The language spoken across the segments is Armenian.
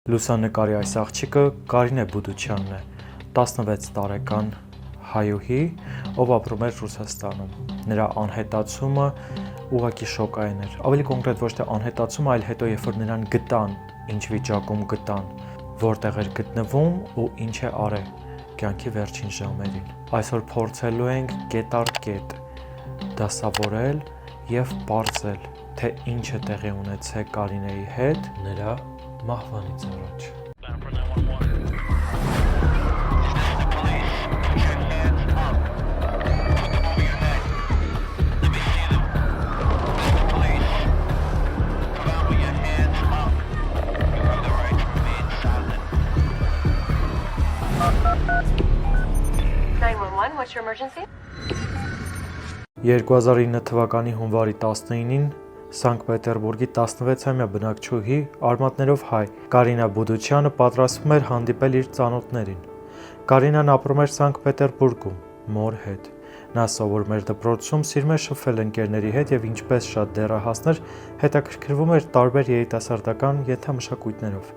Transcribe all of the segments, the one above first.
Լուսանկարի այս աղջիկը Կարինե Բուդուչյանն է, 16 տարեկան հայուհի, ով ապրում էր Ռուսաստանում։ Նրա անհետացումը ուղղակի շոկային էր։ Ավելի կոնկրետ ոչ թե անհետացումը, այլ հետո երբ որ նրան գտան, ինչ վիճակում գտան, որտեղ էր գտնվում ու ինչ է արել կյանքի վերջին ժամերին։ Այսօր փորձելու ենք կետ առ կետ դասավորել եւ պարզել, թե ինչ է տեղի ունեցել Կարինեի հետ նրա մահվանից առաջ։ What's your emergency? 2009 թվականի հունվարի 19-ին Սանկտ Պետերբուրգի 16-ամյա բնակչուհի արմատներով հայ Կարինա Բուդուչյանը պատրաստվում էր հանդիպել իր ծանոթներին։ Կարինան ապրում էր Սանկտ Պետերբուրգում մոր հետ։ Նա սովորում էր դպրոցում, սիրում էր շփվել ընկերների հետ եւ ինչպես շատ դեռահասներ հետաքրքրվում էր տարբեր երիտասարդական ենթամշակույթներով։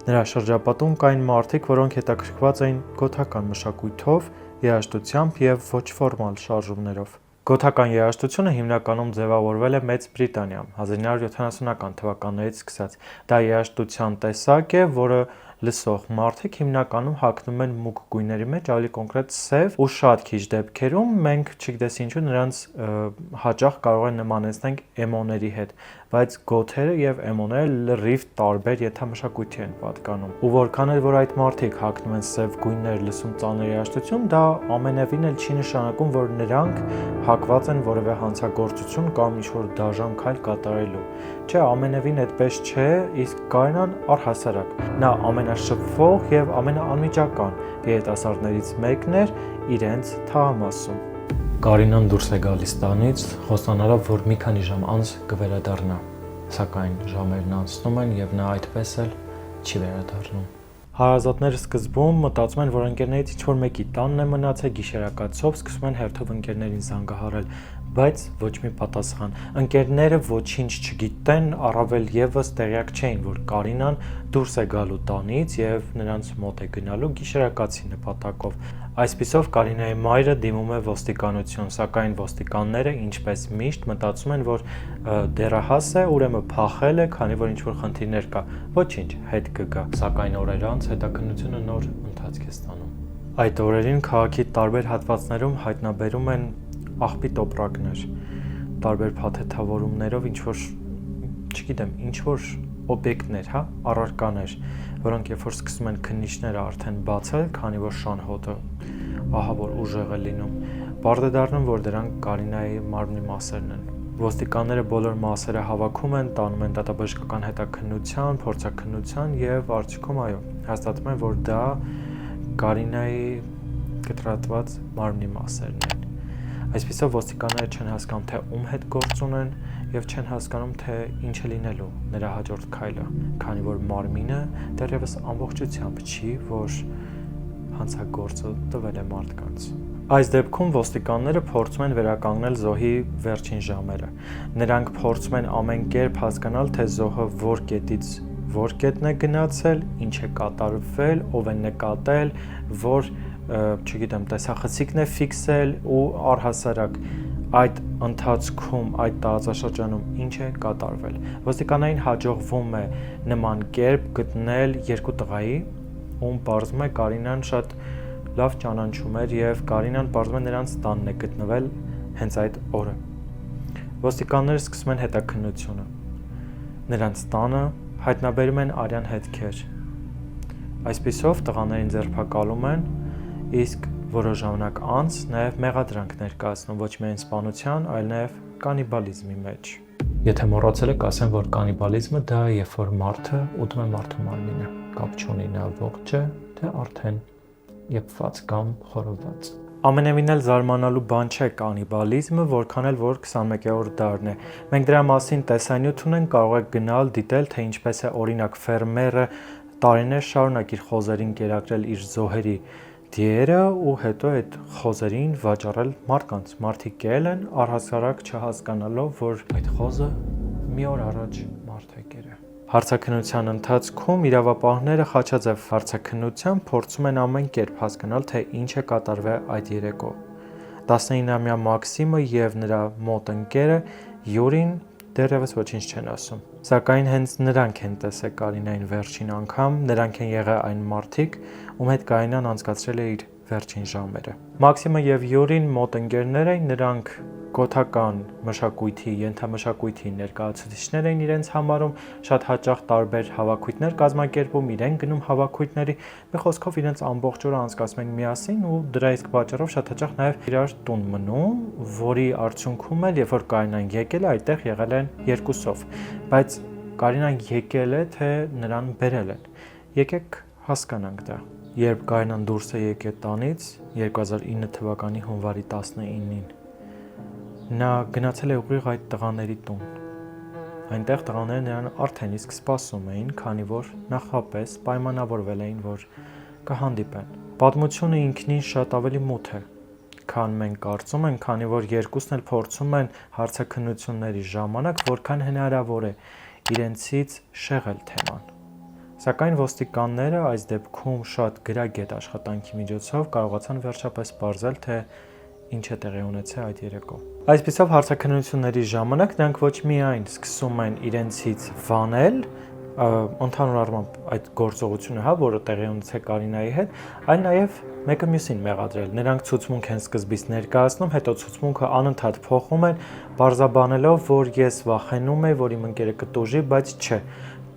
Նրա շրջապատում կային մարդիկ, որոնք հետաքրքրված էին գոթական մշակույթով, երաժշտությամբ եւ ոչ ֆորմալ շարժումներով։ Գոթական երաժշտությունը հիմնականում ձևավորվել է Մեծ Բրիտանիայում 1970-ական թվականներից սկսած։ Դա երաժշտության տեսակ է, որը լսող մարդիկ հիմնականում հագնում են մուգ գույների մեջ, ավելի կոնկրետ սև, ու շատ քիչ դեպքերում մենք չգիտես ինչու նրանց հաճախ կարող են նմանեցնել էմոների հետ, բայց գոթերը եւ էմոները լրիվ տարբեր ենթամշակույթի են պատկանում։ Ու որքան էլ որ այդ մարդիկ հագնում են սև գույներ, լսում ծանր երաժշտություն, դա ամենևին էլ չի նշանակում, որ նրանք հակված են որևէ հանցագործություն կամ ինչ-որ դաժան քայլ կատարելու։ Չէ, ամենևին այդպես չէ, իսկ Կարինան առհասարակ նա ամենաշփվող եւ ամենաանմիջական երիտասարդներից մեկն էր իրենց թաղամասում։ Կարինան դուրս է գալիս տանից, խոստանալով, որ մի քանի ժամ անց կվերադառնա, սակայն ժամերն անցնում են եւ նա այդպես էլ չի վերադառնում։ Հարազատները սկզբում մտածում են, որ ընկերներից ինչ-որ մեկի տանն է մնացել, գիշերակացով սկսում են հերթով ընկերներին զանգահարել, բայց ոչ մի պատասխան։ Ընկերները ոչինչ չգիտեն, առավել եւս տեղյակ չէին, որ Կարինան դուրս է գալու տանից եւ նրանց մոտ է գնալու գիշերակացի նպատակով։ Այսպիսով Կարինայի մայրը դիմում է ոստիկանություն, սակայն ոստիկանները, ինչպես միշտ, մտածում են, որ դեռահաս է, ուրեմն փախել է, քանի որ ինչ-որ խնդիրներ կա։ Ոչինչ, հետ կգա։ Սակայն օրեր անց հետաքննությունը նոր ընթացք է ստանում։ Այդ օրերին քաղաքի տարբեր հատվածներում հայտնաբերում են աղբի տոպրակներ, տարբեր փաթեթավորումներով ինչ-որ, չգիտեմ, ինչ-որ օբյեկտներ, հա, առարկաներ, որոնք երբ որ սկսում են քննիչները արդեն բացել, քանի որ շան հոտը ահա որ ուժեղ է լինում, պարզ է դառնում, որ դրանք Կարինայի մարմնի մասերն են։ Ոստիկանները բոլոր մասերը հավաքում են, տանում են դատաբժշկական հետաքննության, փորձաքննության եւ արդյունքում այո, հաստատում են, որ դա Կարինայի կտրատված մարմնի մասերն են։ Այսպիսով ոստիկանները չեն հասկանում, թե ում հետ գործ ունեն եւ չեն հասկանում, թե ինչ է լինելու նրա հաջորդ քայլը, քանի որ մարմինը դեռևս ամբողջությամբ չի, որ հանցագործը տվել է մարդկանց։ Այս դեպքում ոստիկանները փորձում են վերականգնել զոհի վերջին ժամերը։ Նրանք փորձում են ամեն կերպ հասկանալ, թե զոհը որ կետից որ կետն է գնացել, ինչ է կատարվել, ով է նկատել, որ չգիտեմ, տեսախցիկն է ֆիքսել ու առհասարակ այդ ընթացքում, այդ տարածաշրջանում ինչ է կատարվել։ Ոստիկանային հաջողվում է նման կերպ գտնել երկու տղայի, ում պարզվում է Կարինան շատ լավ ճանաչում էր եւ Կարինան պարզվում է նրանց տանն է գտնվել հենց այդ օրը։ Ոստիկանները սկսում են հետաքննությունը։ Նրանց տանը հայտնաբերում են արյան հետքեր։ Այսպիսով տղաներին ձերբակալում են, իսկ որոշ ժամանակ անց նաև մեղադրանք ներկայացնում ոչ միայն սպանության, այլ նաև կանիբալիզմի մեջ։ Եթե մոռացել եք, ասեմ, որ կանիբալիզմը դա է, երբ որ մարդը ուտում է մարդու մարմինը, կապ չունի նա ողջ է, թե արդեն եփված կամ խորոված։ Ամենևին էլ զարմանալու բան չէ կանիբալիզմը, որքան էլ որ 21-րդ դարն է։ Մենք դրա մասին տեսանյութ ունենք, կարող եք գնալ դիտել, թե ինչպես է օրինակ ֆերմերը տարիներ շարունակ իր խոզերին կերակրել իր զոհերի դիերը ու հետո այդ խոզերին վաճառել մարդկանց։ Մարդիկ կել են առհասարակ չհասկանալով, որ այդ խոզը մի օր առաջ մարդ եկել է։ Հարցաքննության ընթացքում իրավապահները խաչաձև հարցաքննությամբ փորձում են ամեն կերպ հասկանալ, թե ինչ է կատարվել այդ երեկո։ 19-ամյա Մաքսիմը եւ նրա մոտ ընկերը Յուրին դեռևս ոչինչ չեն ասում։ Սակայն հենց նրանք են տեսել Կարինային վերջին անգամ, նրանք են եղել այն մարդիկ, ում հետ Կարինան անցկացրել է իր վերջին ժամերը։ Մաքսիմը եւ Յուրին մոտ ընկերներ էին, նրանք գոթական մշակույթի, ենթամշակույթի ներկայացուցիչներ էին իրենց համարում, շատ հաճախ տարբեր հավաքույթներ կազմակերպում, իրեն գնում հավաքույթների, մի խոսքով իրենց ամբողջ օրը անցկացնում են միասին ու դրա իսկ պատճառով շատ հաճախ նաև իրար տուն մնում, որի արդյունքում էլ, երբ որ Կարինան եկել է, այդտեղ եղել են երկուսով, բայց Կարինան եկել է, թե նրան բերել են։ Եկեք հասկանանք դա։ Երբ Կարինան դուրս է եկել տանից 2009 թվականի հունվարի 19-ին, նա գնացել է ուղիղ այդ տղաների տուն։ Այնտեղ տղաները նրան արդեն իսկ սպասում էին, քանի որ նախապես պայմանավորվել էին, որ կհանդիպեն։ Պատմությունը ինքնին շատ ավելի մութ է, քան մենք կարծում ենք, քանի որ երկուսն էլ փորձում են հարցաքննությունների ժամանակ որքան հնարավոր է իրենցից շեղել թեման։ Սակայն ոստիկանները այս դեպքում շատ գրագետ աշխատանքի միջոցով կարողացան վերջապես պարզել, թե ինչ է տեղի ունեցել այդ երեկո։ Այսպիսով հարցաքննությունների ժամանակ նրանք ոչ միայն սկսում են իրենցից վանել, ընդհանուր առմամբ այդ գործողությունը, որը տեղի ունեցել Կարինայի հետ, այլ նաև մեկը մյուսին մեղադրել։ Նրանք ցուցմունք են սկզբից ներկայացնում, հետո ցուցմունքը անընդհատ փոխում են, բարձաբանելով, որ ես վախենում եմ, որ իմ ընկերը կտուժի, բայց չէ։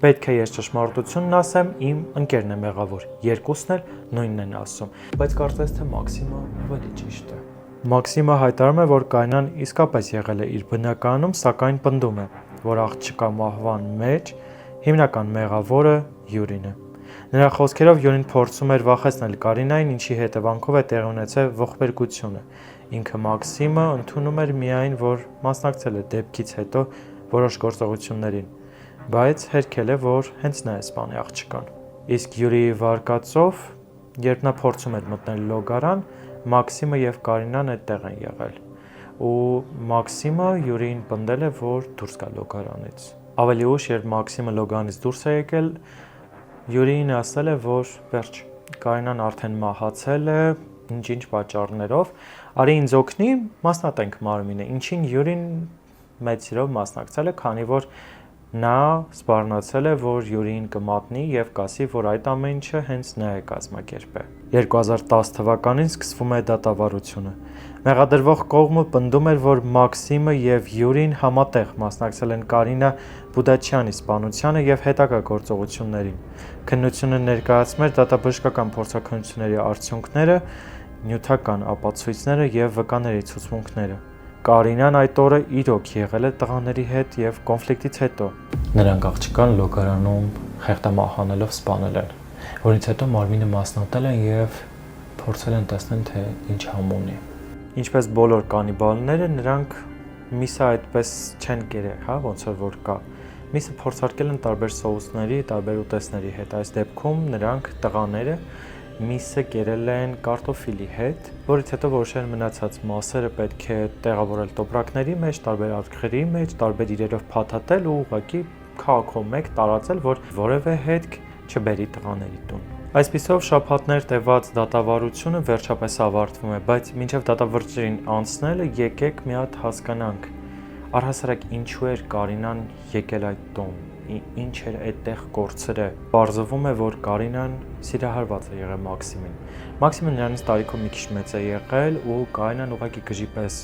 Պետք է ես ճշմարտությունն ասեմ, իմ ընկերն է մեղավոր։ Երկուսն էլ նույնն են ասում։ Բայց կարծես թե Մաքսիմը ավելի ճիշտ է։ Մաքսիմը հայտարարում է, որ Կարինան իսկապես եղել է իր բնակարանում, սակայն պնդում է, որ աղջկա մահվան մեջ հիմնական մեղավորը Յուրին է։ Նրա խոսքերով Յուրին փորձում էր վախեցնել Կարինային, ինչի հետևանքով է տեղի ունեցել ողբերգությունը։ Ինքը Մաքսիմը ընդունում էր միայն, որ մասնակցել է դեպքից հետո որոշ գործողություններին, բայց հերքել է, որ հենց նա է սպանել աղջկան։ Իսկ Յուրիի վարկածով, երբ նա փորձում էր մտնել լոգարան, Մաքսիմը եւ Կարինան այդտեղ են եղել։ Ու Մաքսիմը Յուրիին պնդել է, որ դուրս գա լոգարանից։ Ավելի ուշ, երբ Մաքսիմը լոգարանից դուրս է եկել, Յուրիին ասել է, որ վերջ, Կարինան արդեն մահացել է, ինչ-ինչ պատճառներով, արի ինձ օգնի, մասնատենք մարմինը, ինչին Յուրին մեծ սիրով մասնակցել է, քանի որ նա սպառնացել է, որ Յուրիին կմատնի եւ կասի, որ այդ ամեն ինչը հենց նա է կազմակերպել։ 2010 թվականին սկսվում է դատավարությունը։ Մեղադրվող կողմը պնդում էր, որ Մաքսիմը եւ Յուրին համատեղ մասնակցել են Կարինա Բուդաչյանի սպանությանը եւ հետագա գործողություններին։ Քննությունը ներկայացնում էր դատաբժշկական փորձաքննությունների արդյունքները, նյութական ապացույցները եւ վկաների ցուցմունքները։ Կարինան այդ օրը իրոք եղել է տղաների հետ եւ կոնֆլիկտից հետո նրանք աղջկան լոգարանում խեղդամահ սպանել են, որից հետո մարմինը մասնատել են եւ փորձել են տեսնել, թե ինչ համ ունի։ Ինչպես բոլոր կանիբալները, նրանք միսը այդպես չեն կերել, ոնց որ կա։ Միսը փորձարկել են տարբեր սոուսների, տարբեր ուտեստների հետ։ Այս դեպքում նրանք տղաները միսը կերել են կարտոֆիլի հետ, որից հետո որոշել են մնացած մասերը պետք է տեղավորել տոպրակների մեջ, տարբեր արգղերի մեջ, տարբեր իրերով փաթաթել ու ուղղակի քաղաքով մեկ տարածել, որ որևէ հետք չբերի տղաների տուն։ Այսպիսով շաբաթներ տևած դատավարությունը վերջապես ավարտվում է, բայց մինչև դատավարժին անցնելը եկեք մի հատ հասկանանք, առհասարակ ինչու էր Կարինան եկել այդ տուն, ինչ էր այդտեղ կորցրել։ Պարզվում է, որ Կարինան սիրահարված է եղել Մաքսիմին։ Մաքսիմը նրանից տարիքով մի քիչ մեծ է եղել ու Կարինան ուղղակի գժի պես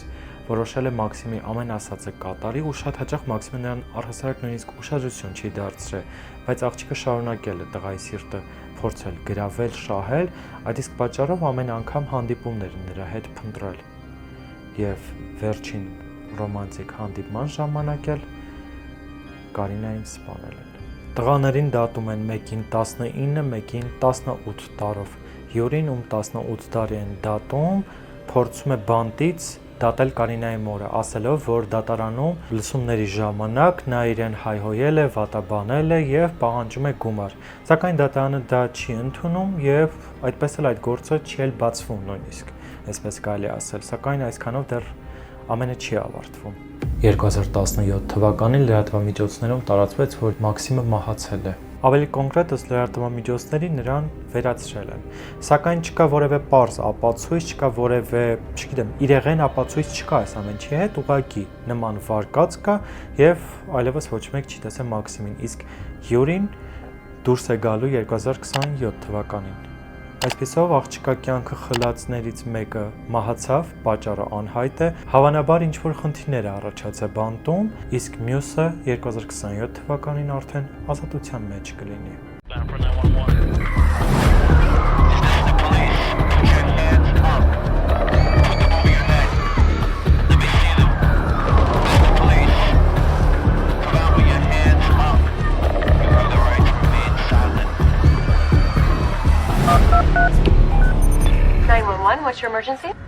որոշել է Մաքսիմի ամեն ասածը կատարի ու շատ հաճախ Մաքսիմը նրան առհասարակ նույնիսկ ուշադրություն չի դարձրել, բայց աղջիկը շարունակել է տղայի սիրտը փորձել գրավել, շահել, այդ իսկ պատճառով ամեն անգամ հանդիպումներ նրա հետ փնտրել։ Եվ վերջին ռոմանտիկ հանդիպման ժամանակ էլ Կարինային սպանել են։ Տղաներին դատում են մեկին 19, մեկին 18 տարով։ Յուրին, ում 18 տարի են դատում, փորձում է բանտից դատել Կարինայի մորը, ասելով, որ դատարանում լսումների ժամանակ նա իրեն հայհոյել է, վատաբանել է եւ պահանջում է գումար։ Սակայն դատարանը դա չի ընդունում եւ այդպես էլ այդ գործը չի էլ բացվում նույնիսկ, այսպես կարելի ասել, սակայն այսքանով դեռ ամենը չի ավարտվում։ 2017 թվականին լրատվամիջոցներում տարածվեց, որ Մաքսիմը մահացել է։ Ավելի կոնկրետ ըստ լրատվամիջոցների նրան վերացրել են։ Սակայն չկա որևէ պարզ ապացույց, չկա որևէ, չգիտեմ, իրեղեն ապացույց չկա այս ամենի հետ, ուղղակի նման վարկած կա եւ այլևս ոչ մեկ չի տեսել Մաքսիմին, իսկ Յուրին դուրս է գալու 2027 թվականին։ Այսպիսով աղջկա կյանքը խլածներից մեկը մահացավ, պատճառը անհայտ է, հավանաբար ինչ-որ խնդիրներ է առաջացել բանտում, իսկ մյուսը 2027 թվականին արդեն ազատության մեջ կլինի։ What's your emergency?